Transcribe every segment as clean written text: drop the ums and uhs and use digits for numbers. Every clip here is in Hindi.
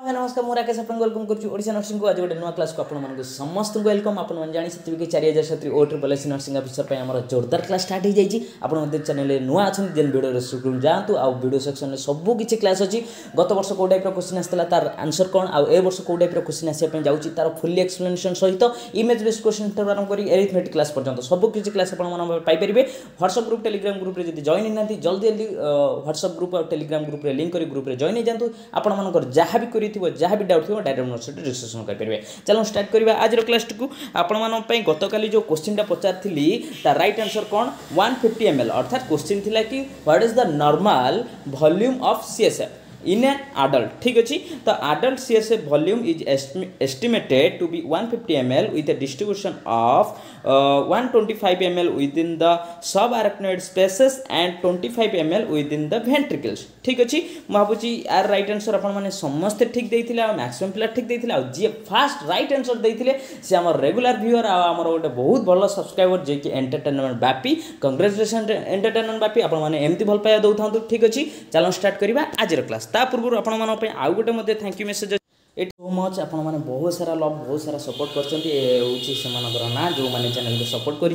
नमस्कार मुझे राकेश आपको वेलकम करुच्छा नर्सिंग को आज गोटे नुआ क्लास को आपको समस्त वेलकम आप जानी सकते कि 4000 OSS नर्सिंग अफिसर पर आम जोरदार क्लास स्टार्ट हो जाए आप चैनल नुआ अच्छा जेन वीडियो शुरू जातु आ वीडियो सेक्शन में सबकि क्लास अच्छी गत वर्ष कौ टाइप क्वेश्चन आसाला तार आंसर कौन आउ ए वर्ष कौ टाइप क्वेश्चन आसापी जाऊँगी तार फुली एक्सप्लेनेशन सहित इमेज बेस्ड क्वेश्चन आरंभ कर एरिथमेटिक क्लास पर्यंत सबकि क्लास आपरे व्हाट्सएप ग्रुप टेलीग्राम ग्रुप में जब जॉइन होना जल्दी जल्दी व्हाट्सएप ग्रुप और टेलीग्राम ग्रुप में लिंक कर ग्रुप में जॉइन हो जातु आप जहाँ भी कर जहाँ भी डाउट थो डायरेक्ट मोर सहित डिस्कसन करेंगे। चलो स्टार्ट करवा आज क्लास को आपण गतकाली जो क्वेश्चन पचारि तार राइट आंसर कौन 150 ml अर्थात क्वेश्चन थिला कि what is the normal volume of CSF in an adult ठीक अच्छी तो adult CSF volume is estimated to be 150 ml with a distribution of 125 ml within the subarachnoid spaces and 25 ml within the ventricles ठीक अच्छी मुझे यार राइट आंसर आपने समस्ते ठीक देते मैक्सिमम पिला ठीक देते जी फास्ट राइट आंसर देते सी आम रेगुलर व्यूअर आमर गोटे बहुत भल सब्सक्राइबर जे कि entertainment Bapi congratulation entertainment Bapi आपमती भल पाया दौथा ठीक अच्छी चलो स्टार्ट करवा आज क्लास ता पूर्व आपण आउ गोटे thank you message it so much आपण मैंने बहुत सारा लव बहुत सारा सपोर्ट कर ना जो मैंने चैनल को सपोर्ट कर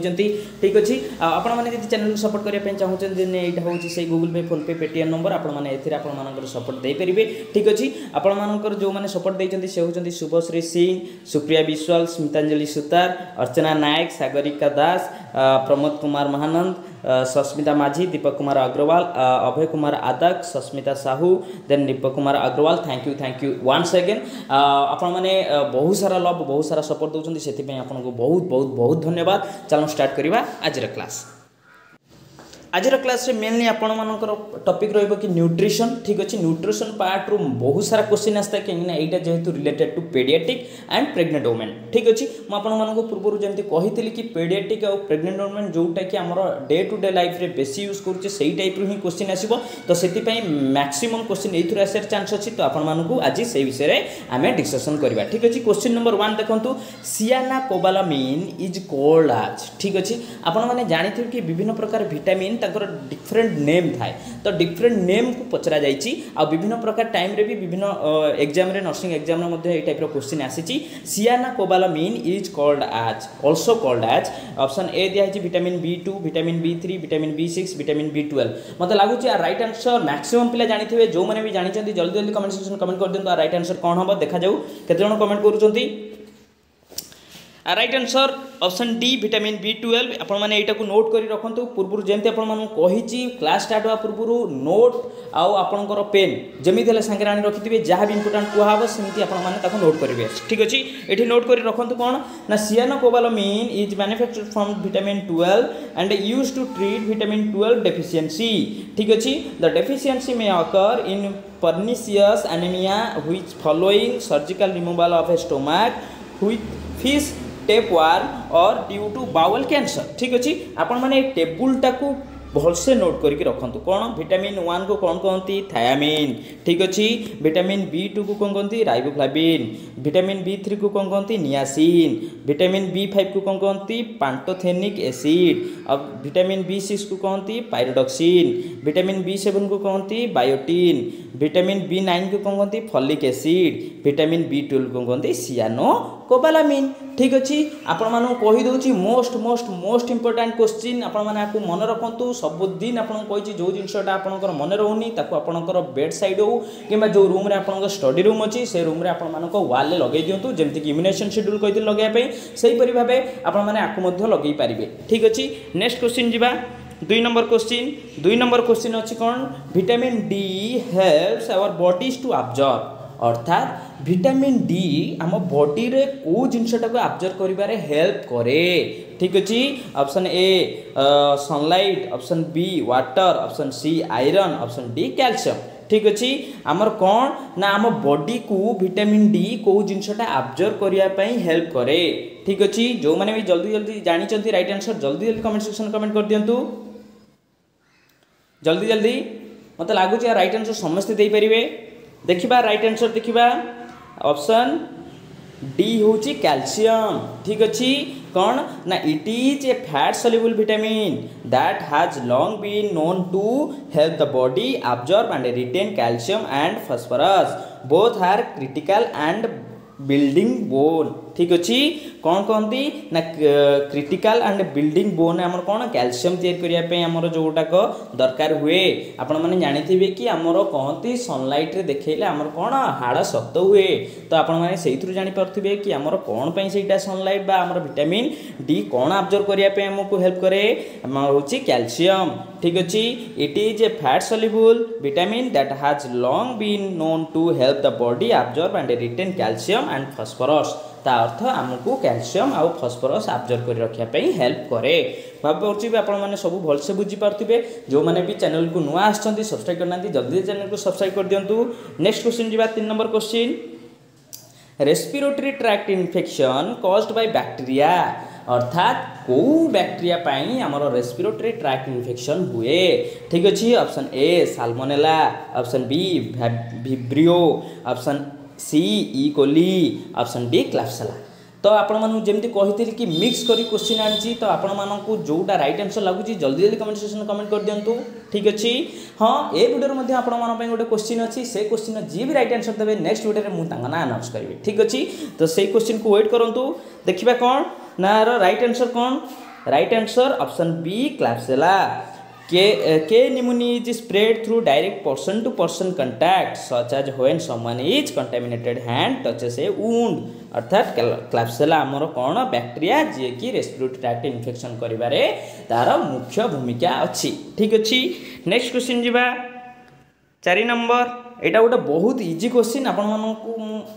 ठीक अच्छे आपण मैंने चैनल को सपोर्ट करने चाहते यहाँ हूँ से Google Pay PhonePe Paytm number आपंकर सपोर्ट दे पारे ठीक अच्छे आपंकर जो मैंने सपोर्ट देते से होती शुभश्री सिंह सुप्रिया विश्वाल स्मितांजलि सुतार अर्चना नायक सागरिका दास Pramod Kumar Mahanand Sasmita Majhi Deepak Kumar Agrawal Abhay Kumar Adak Sasmita Sahu then Deepak Kumar Agrawal thank you once again आपण मैंने बहुत सारा लव बहुत सारा सपोर्ट दौरान से आपको बहुत बहुत बहुत धन्यवाद। चलो स्टार्ट करवा आज क्लास आज क्लास रे मेनली आपण मानकर टॉपिक रहिबो कि न्यूट्रिशन ठीक अच्छे न्यूट्रिशन पार्ट रो बहुत सारा क्वेश्चन आसता है कहीं एटा जेहेतु related to pediatric and pregnant women ठीक अच्छे मुझे आपण मानक पूर्व जमी कही कि पेडियाट्रिक और प्रेग्नेंट वुमेन जोटा कि आम डे टू डे लाइफ रे बेसी यूज करुचे से टाइप रो ही क्वेश्चन आसीबो तो सेति पई मैक्सिमम क्वेश्चन एथुर आसार चांस अछि तो आपण मानक आज से विषय रे आमे डिस्कशन करबा ठीक अच्छे। क्वेश्चन नंबर 1 देखंतु सियानाकोबालामिन इज कॉल्ड आज ठीक अच्छे आपण माने जानिथिबे कि विभिन्न प्रकार विटामिन डिफरेंट नेम थाए तो डिफरेंट नेम को पचरा जाइए आ विभिन्न प्रकार टाइम रे भी विभिन्न एग्जाम रे नर्सिंग एग्जाम रे मध्ये ए टाइप रो क्वेश्चन आसीची cyanocobalamin is called as also called as option A दिया है vitamin B2 vitamin B3 vitamin B6 vitamin B12 मते लागु छी राइट आंसर मैक्सिमम पिला जानिथिबे जो माने भी जानि जल्दी जल्दी कमेंट सेक्शन कमेंट कर दियंतु राइट आंसर कोन हबो देखा जाऊ केते जण कमेंट करूचंती right answer option D vitamin B12 आपण माने एटा को नोट करी रखंतु पूर्व जेमते आपण मानु कहिची क्लास स्टार्ट हुआ पूर्व नोट आउ आपनकर पेन जेमी देले संगे रानी रखिथिबे जहाँ भी इंपोर्टेंट कुआ हबो सेमती आपण माने ताको नोट करिवे ठीक अछि एठी नोट करी रखंतु कोन ना cyanocobalamin is manufactured from vitamin 12 and used to treat vitamin 12 deficiency ठीक अछि the deficiency may occur in pernicious anemia which following surgical removal of a stomach with fish tapeworm और ड्यू टू बाउल कैंसर ठीक अच्छे आपण मैंने टेबुलटा को भलसे नोट करके रखंतु कौन विटामिन 1 को कौन कहती थायामिन ठीक अच्छे विटामिन B2 को कौन कहती राइबोफ्लाविन विटामिन B3 को कौन कहती नियासिन विटामिन B5 को कौन कहती पांटोथेनिक एसिड अब विटामिन B6 को कहती पायरोडॉक्सिन विटामिन B7 को कहती बायोटिन विटामिन B9 को कौन कहती फॉलिक एसिड विटामिन B12 को कहती सियानोकोबालामिन ठीक अच्छे आपण मानू कही दउची most most most important question आपण माने आपको मन रखंतु सबुदिन आपन कही जो जिनसटा आपनकर मन रहउनी ताको आपनकर बेड साइड हो किबा जो रूम रे आपनकर स्टडी रूम अछि से रूम रे आपण मानको वॉल ले लगे दियंतु जेमति कि इम्यूनेशन शेड्यूल कहिदिन लगाय पई सही परि भाबे आपण माने आकु मध्य लगेई पारिबे ठीक अछि। नेक्स्ट क्वेश्चन जिबा 2 नंबर क्वेश्चन अछि कोन vitamin D helps our bodies to absorb अर्थात विटामिन डी आम बॉडी रे को जिनसटा को अब्जर्व करिबारे हेल्प करे ठीक अछि option A sunlight option B water option C iron option D calcium ठीक अच्छे आमर कौन ना आम बॉडी को विटामिन डी को जिनसटा अब्जर्व करिया पई हेल्प करे ठीक अच्छे जो माने भी जल्दी जल्दी जानी राइट आंसर जल्दी जल्दी कमेंट सेक्शन कमेंट कर दियंतु जल्दी जल्दी मते लागु छी राइट आंसर समस्त दे परिबे देखिबा राइट आंसर देखिबा ऑप्शन डी होची कैल्शियम ठीक अच्छी कौन ना it is a fat soluble vitamin that has long been known to help the body absorb and retain calcium and phosphorus both are critical and building bone ठीक अच्छे कौन कहती ना क्रिटिकल एंड बिल्डिंग बोन आमर कौन कैल्शियम तैयारी करने आमर जोटाक दरकार हुए आपण मैंने जानी कि आमर कहती सनलाइट रे देखले आमर कौन हाड़ शक्त हुए तो आपण मैंने से जापे कि आमर कौन से सनलाइट बा आमर विटामिन डी कौन अब्जर्व करने आमको हेल्प करे हूँ कैल्शियम ठीक अच्छे it is a fat soluble vitamin that has long been known to help the body absorb and retain calcium and phosphorus ता अर्थ आमको कैल्शियम आउ फॉस्फोरस अब्जर्व कर रखापी हेल्प करे भावी आपने सब भलसे बुझीपारे जो मैंने भी चैनल को नुआ आसछंती सब्सक्राइब करना जल्दी चैनल को सब्सक्राइब कर दिंतु। नेक्स्ट क्वेश्चन जी 3 number question respiratory tract infection caused by bacteria अर्थात कौ बैक्टीरिया पाई आमर रेस्पिरेटरी ट्रैक्ट इन्फेक्शन हुए ठीक अच्छे option A salmonella option B vibrio option C E coli option D klebsiella तो आपण मानू जमती कही कि मिक्स करी क्वेश्चन आनी तो आपण मानू जोटा राइट आंसर लगुच जल्दी जल्दी कमेंट सेक्शन कमेंट कर दिंतु ठीक अच्छे हाँ ए वीडियो आपण गोटे क्वेश्चन अच्छी से क्वेश्चन जी भी राइट आंसर देवे नेक्स्ट वीडियो मुझे ना अनाउंस करी ठीक अच्छे तो से क्वेश्चन को वेट करूँ देखा कौन ना राइट आंसर कौन राइट आंसर ऑप्शन बी क्लाप्सिला के pneumonia is spread through direct person to person contact such as when someone is contaminated hand touches a wound अर्थात क्लाप्सिला आमर कौन बैक्टीरिया जी कि रेस्पिरेटरी ट्रैक्ट इन्फेक्शन करिबारे तार मुख्य भूमिका अच्छी ठीक अच्छी। नेक्स्ट क्वेश्चन जी 4 नंबर यहाँ गोटे बहुत इजी क्वेश्चन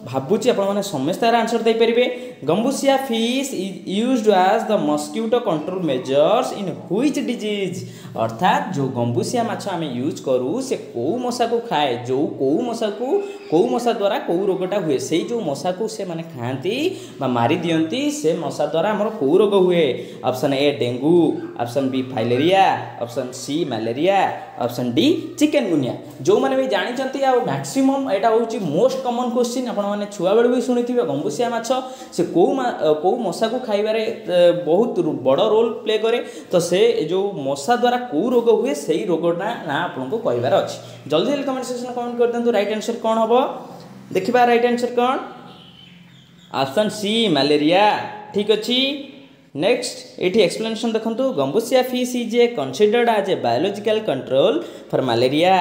भावुँ आपने समस्त आंसर दे पारे Gambusia fish is used as the mosquito control measures in which disease अर्थात जो गम्बुसिया माछ आम यूज करूँ से कौ मशा को खाए जो कौ मशा द्वारा कौ रोगटा हुए से जो मशा को से माने खाती मारी दियंती से मशा द्वारा आमर कौ रोग हुए option A dengue option B filaria option C malaria option D chikungunya जो मैंने भी जानते मैक्सिमम यहाँ हूँ मोस्ट कमन क्वेश्चन आपने छुआ बेलू भी शुणी थे गम्बुसिया माछ से कौ मशा को खाइबारे बहुत बड़ रोल प्ले करे तो से जो मशा द्वारा कौ रोग हुए से ही रोगटा ना आपको कहबार अच्छी जल्दी जल्दी कमेंट सेक्शन कमेंट कर दिंतु राइट आंसर कौन हम देखा राइट आंसर कौन ऑप्शन सी मलेरिया ठीक अच्छी। नेक्स्ट ये एक्सप्लेनेशन देखो gambusia fish is a considered as a biological control for malaria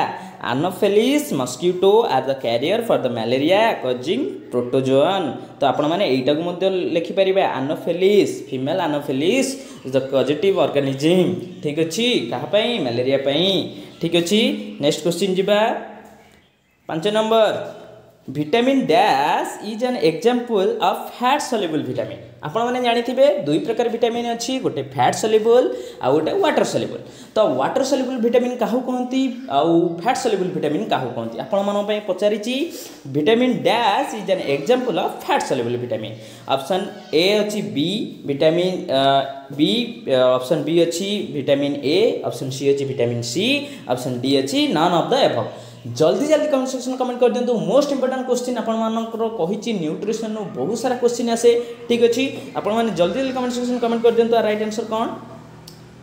anopheles mosquito are the carrier for the malaria causing protozoan तो आपण मैंने यहीटा को लिखिपर anopheles female anopheles is the positive organism ठीक अच्छी कहाँपाई मलेरिया ठीक अच्छी। नेक्स्ट क्वेश्चन जी 5 number vitamin dash is an example of fat soluble vitamin आपण मैंने जानी दुई प्रकार विटामिन अच्छी गोटे फैट सल्युबल आ गोटे वाटर सल्युबल तो वाटर सल्युबल विटामिन क्या कहती आउ फैट सल्युबल विटामिन क्या कहती आपण मानी पचारि vitamin dash is an example of fat soluble vitamin option A अच्छी B vitamin B option B अच्छी विटामिन ए ऑप्शन सी अच्छी विटामिन सी ऑप्शन डी अच्छी नन ऑफ द एबव जल्दी जल्दी कमेंट सेक्शन कमेंट कर दिंतु मोस्ट इंपोर्टेंट क्वेश्चन आपंकर न्यूट्रिशन बहुत सारा क्वेश्चन आसे ठीक अच्छे आपण मैंने जल्दी जल्दी कमेंट सेक्शन कमेंट कर दिंतु राइट आंसर कौन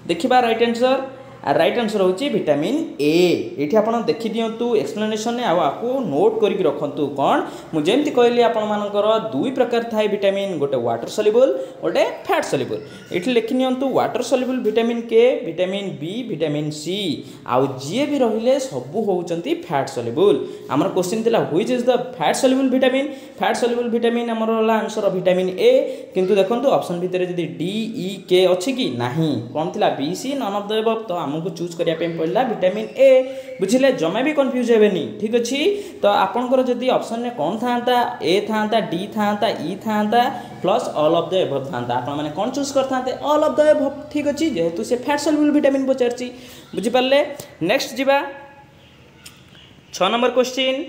देखा राइट आंसर हूँ विटामिन ए ये आप देखी दिंतु एक्सप्लेनेशन आपको नोट करके रखु कौन मुझे कहली आपर दुई प्रकार थाए विटामिन गोटे वाटर सल्युबल गोटे फैट सल्युबल ये लिखि नियंतु वाटर सल्युबल विटामिन के विटामिन बी विटामिन सी आउ जी भी रहिले सबू होउचंती फैट सल्युबल आमर क्वेश्चन थिला which is the fat soluble vitamin आमर आंसर विटामिन ए किंतु देखंतु ऑप्शन भितर जदी डी ई के अछि कि नाही कोन थिला B C none of the above तो हमको चूज करिया पे पड़ला विटामिन ए बुझिले जमा भी कंफ्यूज हेबेनी ठीक अच्छी तो आपनकर जदी ऑप्शन ने कौन था ए था डी था ई था plus all of the above था आपण माने कौन चूज करथांते ऑल ऑफ द एबव ठीक अच्छी जेहेतु से फैट सल्युबल विटामिन पचारची बुझी पारले। नेक्स्ट जीवा 6 number question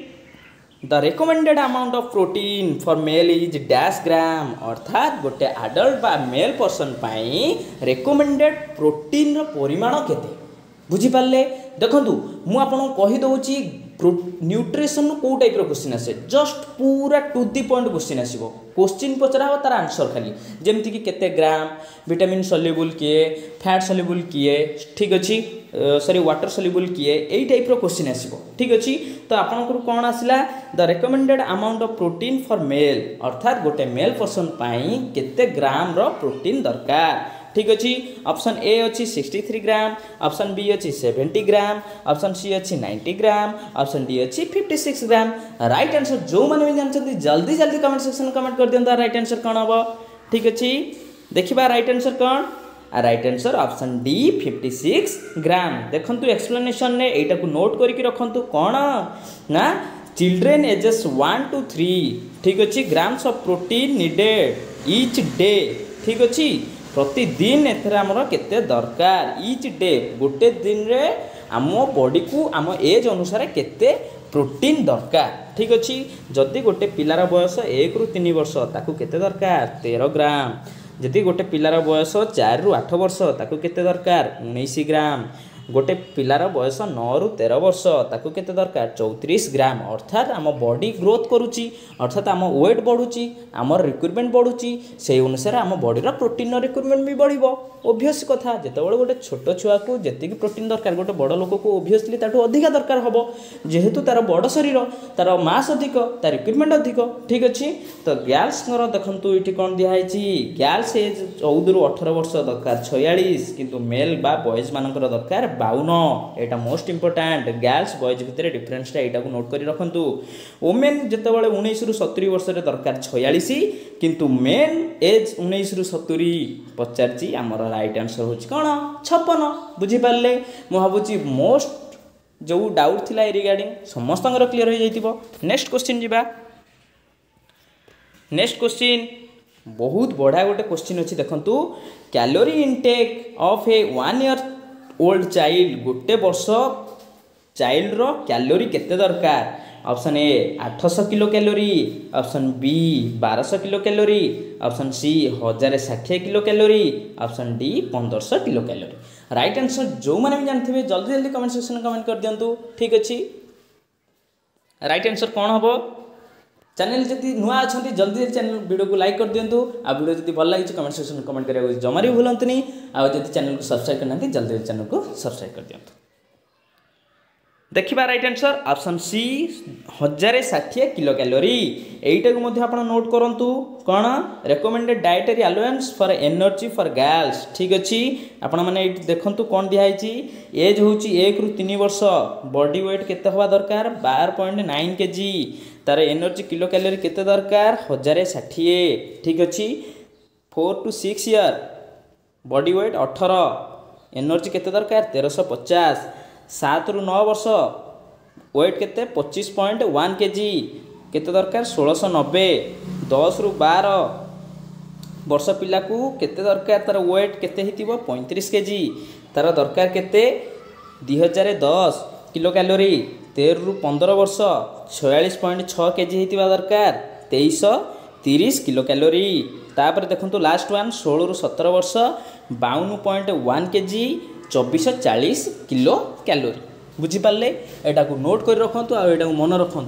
the recommended amount of protein for male is dash gram अर्थात गोटे एडल्ट बा मेल पर्सन पाई रिकमेंडेड प्रोटीन रो परिमाण केते बुझी पारले देखंतु मु आपन कहि दउची न्यूट्रिशन कौ टाइप क्वेश्चन आसे जस्ट पूरा टू दी पॉइंट क्वेश्चन आसो क्वेश्चन पचरा हो तार आंसर खाली जमती कि केते ग्राम विटामिन सल्युबल किए फैट सल्युबल किए ठीक अच्छी सॉरी वाटर सल्युबल किए यही टाइप क्वेश्चन आसो ठीक अच्छी तो आपंकर कौन आसला the recommended amount of protein for mail अर्थात गोटे मेल पर्सन पाई केते ग्राम रो प्रोटीन दरकार ठीक अच्छी ऑप्शन ए अच्छी 63 ग्राम ऑप्शन बी अच्छी 70 ग्राम ऑप्शन सी अच्छी 90 ग्राम ऑप्शन डी अच्छी 56 ग्राम राइट आंसर जो मैंने भी जानते जल्दी जल्दी कमेंट सेक्शन कमेंट कर दिंता राइट आंसर कौन हम ठीक अच्छी देखिबा राइट आंसर कौन राइट आंसर ऑप्शन डी 56 ग्राम देखंतु एक्सप्लेनेशन ने एटा को नोट करके रखंतु कौन ना चिल्ड्रेन एजेस 1 to 3 ठीक अच्छी grams of protein needed each day ठीक अच्छी प्रतिदिन एथरे आमर केते दरकार ईच डे गोटे दिन रे आम बॉडी को आम एज अनुसार केते प्रोटीन दरकार ठीक अच्छी जदि गोटे पिलार बयस 1 ରୁ 3 वर्ष ताकू केते दरकार 13 ग्राम जदि गोटे पिलार बयस 4 ରୁ 8 वर्ष ताकू केते दरकार 19 ग्राम गोटे पिलार बयस 9 ରୁ 13 वर्ष ताकू केते दरकार 34 ग्राम अर्थात आम बॉडी ग्रोथ करुच्ची अर्थात आम वेट बढ़ुची आम रिक्वायरमेंट बढ़ुची से अनुसार आम बॉडी प्रोटीन रिक्वायरमेंट भी बढ़िबो ओबियस कथा जेतेबेले गोटे छोट छुआ को जेतिक प्रोटीन दरकार गोटे बड़ लोक को ओबियसली ताठू अधिक दरकार हबो जेहेतु तार बड़ शरीर तार मास अधिक तार रिक्वायरमेंट अधिक ठीक अच्छी तो गर्ल्स देखंतु इठी कोन दिया हैची गर्ल्स एज 14 ରୁ 18 वर्ष दरकार 46 किंतु मेल बा बॉयज मानकर दरकार 52 एटा मोस्ट इंपोर्टेंट गर्ल्स बॉयज भितर डिफरेंसटा एटा को नोट करी रखंतु वुमेन जेतेबेले 19 ରୁ 70 वर्ष रे दरकार 46 किंतु मेन एज 19 ରୁ 70 पचारची हमर राइट आंसर होची कोन 56 बुझी पाले मु भाबुची मोस्ट जो डाउट थिला ए रिगार्डिंग समस्तंगर क्लियर हो जाइतिबो नेक्स्ट क्वेश्चन जिबा नेक्स्ट क्वेश्चन बहुत बड़ा गोटे क्वेश्चन अच्छी देखंतु calorie intake of a 1 year old child गोटे वर्ष चाइल्ड रो कैलोरी केते दरकार option A 800 kilo calorie option B 1200 kilo calorie option C 1060 kilo calorie option D 1500 kilo calorie right answer जो मैंने भी जानते जल्दी जल्दी कमेंट सेक्शन में कमेंट कर दिंतु ठीक अच्छी राइट आंसर कौन हम चैनल जदि नुआ अच्छा जल्दी चैनल वीडियो को लाइक कर दिंतु आ वीडियो जब भल लगी कमेंट सेक्शन में कमेंट करिया जमा भी भूलतनी आदि चैनल को सब्सक्राइब करना जल्दी चैनल को सब्सक्राइब कर दिंतु देखिबा right answer option C 1060 kilo calorie एटा को मध्य आपण नोट करंतु कोन recommended dietary allowance for energy for girls ठीक अच्छी आपण माने एटी देखंतु कोन दिया हैची एज होची 1 ରୁ 3 वर्ष बॉडी वेट केते होबा दरकार 12.9 केजी तार एनर्जी किलो कैलोरी केते दरकार 1060 ठीक अच्छी 4 to 6 year body weight 18 energy केते दरकार 1350 7 ରୁ 9 वर्ष वेट केते 25.1 केजी केते दरकार 1690 10 ରୁ 12 वर्ष पिला को केते दरकार तार वेट केते हितिबो 35 केजी तार दरकार केते 2010 किलो कैलोरी 13 ରୁ 15 वर्ष 46.6 केजी हितिबा दरकार 2330 किलो कैलोरी तापर देखंतु लास्ट वन 16 ରୁ 17 वर्ष 52.1 केजी 2440 किलो कैलोरी बुझीपारे एटा को नोट कर रखु आटा को मन रखु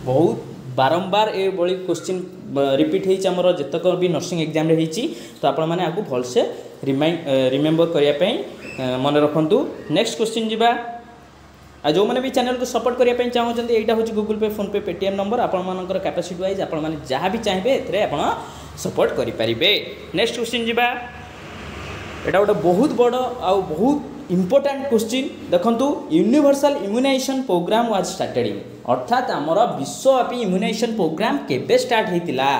बहुत बारंबार ए बड़ी क्वेश्चन रिपीट होमर जितक भी नर्सिंग एग्जाम रे होती तो आपण मैंने आपको भलसे रिमेम्बर करने मन रखु नेक्स्ट क्वेश्चन जी जो मैंने भी चैनल को सपोर्ट करने चाहते यहाँ हूँ Google Pay PhonePe Paytm number आपर कैपेसिटी वाइज आप जहाँ भी चाहिए ए सपोर्ट करेंगे नेक्स्ट क्वेश्चन जी एटा गोटे बहुत बड़ आ बहुत इंपोर्टेंट क्वेश्चन देखंतु universal immunization program was started अर्थात आमर विश्वव्यापी इम्यूनाइजेशन प्रोग्राम केबे स्टार्ट होइतिला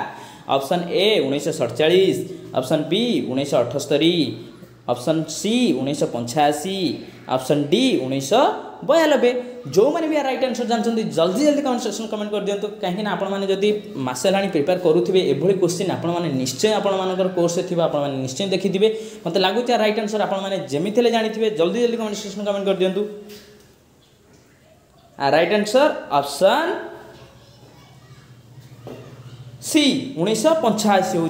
option A 1947 option B 1978 option C 1985 option D 1992 जो मैंने भी राइट आंसर जानते जल्दी जल्दी कमेंट सेक्शन कमेंट कर दिंतु कहीं आपड़ी मसे ला प्रिपेयर करुवे एभली क्वेश्चन आपने निश्चय आपर कोर्स आप निश्चय देखिथे मत लगुच राइट आंसर आपने जमी जानी जल्दी जल्दी कमेंट सेक्शन कमेंट कर दिंतु राइट आंसर ऑप्शन सी 1985 हूँ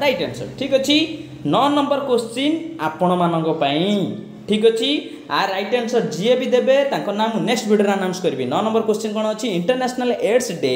राइट आंसर ठीक अच्छे 9 नंबर क्वेश्चन आपण मानक ठीक अच्छी आ राइट आंसर जी भी देबे तांको नाम नेक्स्ट वीडियो अनाउंस करबी। 9 नंबर क्वेश्चन कोन अछि international AIDS day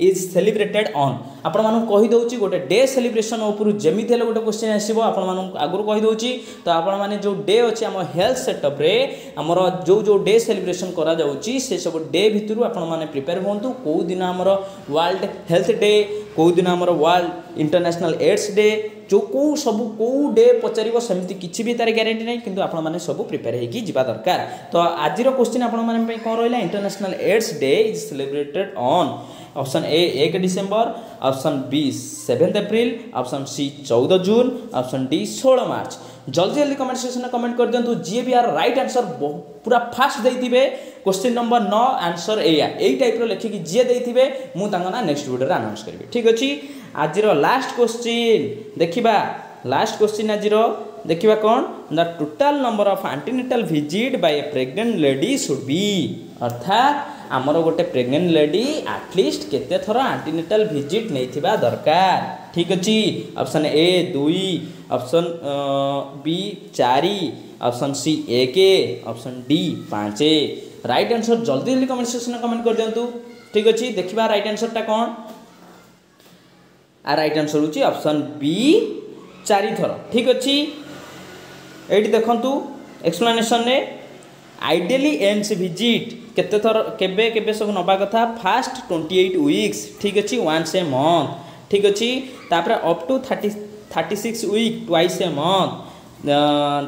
is celebrated on. आपण मानु कहि दउची गोटे डे सेलिब्रेशन ऊपर जेमिति हेले गोटे क्वेश्चन आसीबो आपण मानु आगुर कहि दउची तो आपण माने जो डे अछि हम हेल्थ सेटअप रे हमर जो डे सेलिब्रेशन करा जाउची से सब डे भितरु आपण माने प्रिपेयर होंतु को दिन हमर वर्ल्ड हेल्थ डे को दिन हमर वर्ल्ड इंटरनेशनल एड्स डे जो को सब को डे पचारिबो सेमति किछि भी तार ग्यारंटी नै किंतु आपण माने सब प्रिपेयर हेकी जिबा दरकार। तो आज रो क्वेश्चन आपण माने पे कोन रहला international AIDS day is celebrated on option A 1 December, option B 7 April, option C 14 June, option D 16 March. जल्दी जल्दी कमेंट सेक्शन में कमेंट कर दिंतु जी भी यार राइट आंसर पूरा फास्ट देइथिबे क्वेश्चन नंबर 9 आंसर एया एई टाइप रो लेखि कि जे देइथिबे मु तांगा ना नेक्स्ट वीडियो रे अनाउंस करबी। ठीक अछि आज रो लास्ट क्वेश्चन देखिबा लास्ट क्वेश्चन आज रो देखिबा कोन the total number of antenatal visit by a pregnant lady should be अर्थात आमर गोटे प्रेग्नेंट लेडी एटलिस्ट केते थर एंटीनेटल विजिट नैथिबा दरकार। ठीक अछि option A 2, option B 4, option C 1, option D 5। Right answer जल्दी जल्दी कमेंट सेक्शन में कमेंट कर दियंतु। ठीक अछि देखिबा राइट आंसर टा कोन आ राइट आंसर होची ऑप्शन बी 4 थर। ठीक अछि एठी देखंतु एक्सप्लेनेशन ने आइडियली एम्स विजिट केते थर केबे केबे सब नबा कथा फास्ट 28 वीक्स। ठीक अछि वंस ए मंथ। ठीक अछि तापर up to 36 week twice a month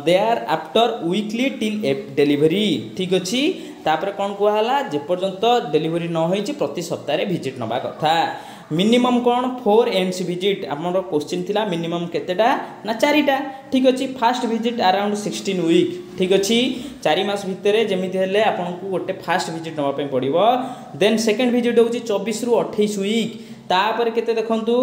thereafter weekly till delivery. ठीक अछि तापर कोन कहला जे पर्यंत डिलीवरी न होई छि प्रति सप्ताह रे विजिट नबा कथा। मिनिमम कौन 4 एम्स विजिट आमर क्वेश्चन थिला मिनिमम केतेटा ना 4टा। ठीक अछि फास्ट विजिट अराउंड 16 वीक। ठीक अछि 4 मास भितरे जेमिति हेले आपन को गोटे फास्ट विजिट नबा पे पड़िबो। देन सेकंड विजिट होउची 24 रु 28 वीक तापर केते देखंतु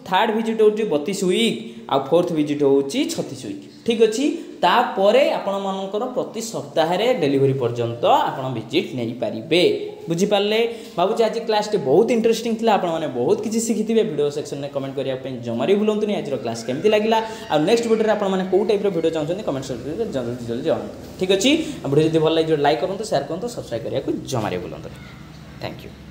थर्ड विजिट होउची 32 वीक आ फोर्थ विजिट होउची 36 वीक। ठीक अछि तापरे आपण मानकर प्रति सप्ताह रे डिलीवरी पर्यंत आपण विजिट नै परिबे। बुझी पाले बाबूजी आज क्लास टे बहुत इंटरेस्टिंग थिला आपण माने बहुत किछि सिखिथिबे। वीडियो सेक्शन में कमेंट करिया पे जमारी भूलंतु नै आज रो क्लास केमति लागिला आ नेक्स्ट वीडियो रे आपण माने को टाइप रो वीडियो चाहउछन कमेंट सेक्शन में जल्दी जल्दी जणावंतु। ठीक अछि वीडियो जदि भल लागि लाइक करंतु शेयर करंतु सब्सक्राइब करिया को जमारी भूलंतु। Thank you.